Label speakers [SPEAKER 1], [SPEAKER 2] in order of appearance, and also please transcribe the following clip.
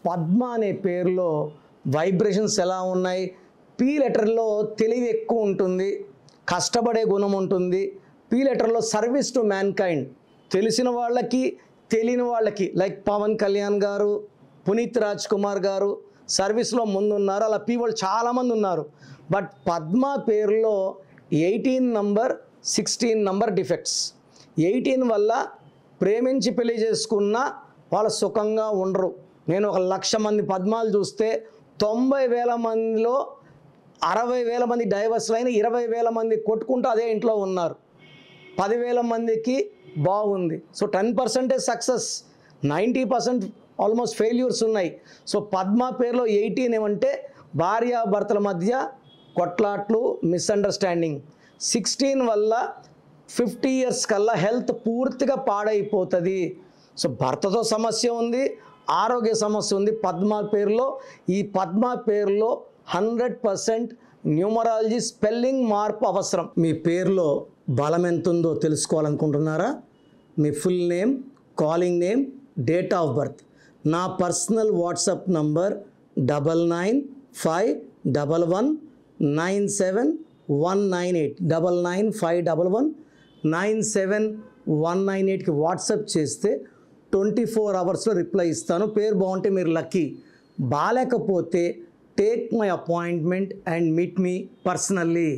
[SPEAKER 1] పద్మ అనే పేరులో వైబ్రేషన్స్ ఎలా ఉన్నాయి? పీ లెటర్లో తెలివి ఎక్కువ ఉంటుంది, కష్టపడే గుణం ఉంటుంది. పీ లెటర్లో సర్వీస్ టు మ్యాన్ కైండ్, తెలిసిన వాళ్ళకి తెలియని వాళ్ళకి, లైక్ పవన్ కళ్యాణ్ గారు, పునీత్ రాజ్ కుమార్ గారు సర్వీస్లో ముందున్నారు. అలా పీ వాళ్ళు చాలామంది ఉన్నారు. బట్ పద్మ పేరులో 18 నంబర్ 16 నంబర్ డిఫెక్ట్స్. 18 వల్ల ప్రేమించి పెళ్లి చేసుకున్న వాళ్ళు సుఖంగా ఉండరు. నేను 1,00,000 మంది పద్మాలు చూస్తే 90,000 మందిలో 60,000 మంది డైవర్స్లు అయిన 20,000 మంది కొట్టుకుంటూ అదే ఇంట్లో ఉన్నారు. 10,000 మందికి బాగుంది. సో 10% సక్సెస్, 90% ఆల్మోస్ట్ ఫెయిల్యూర్స్ ఉన్నాయి. సో పద్మ పేరులో 18 ఏమంటే భార్యాభర్తల మధ్య కొట్లాట్లు, మిస్అండర్స్టాండింగ్. 16 వల్ల 50 ఇయర్స్ కల్లా హెల్త్ పూర్తిగా పాడైపోతుంది. సో భర్తతో సమస్య ఉంది, ఆరోగ్య సమస్య ఉంది పద్మ పేరులో. ఈ పద్మ పేరులో 100% న్యూమరాలజీ స్పెల్లింగ్ మార్పు అవసరం. మీ పేరులో బలం ఎంత ఉందో తెలుసుకోవాలనుకుంటున్నారా? మీ full name, calling name, date of birth. నా పర్సనల్ వాట్సాప్ నంబర్ 9951197198 9951197198కి వాట్సాప్ చేస్తే 24 అవర్స్లో రిప్లై ఇస్తాను. పేరు బాగుంటే మీరు లక్కీ, బాలేకపోతే take my appointment and meet me personally.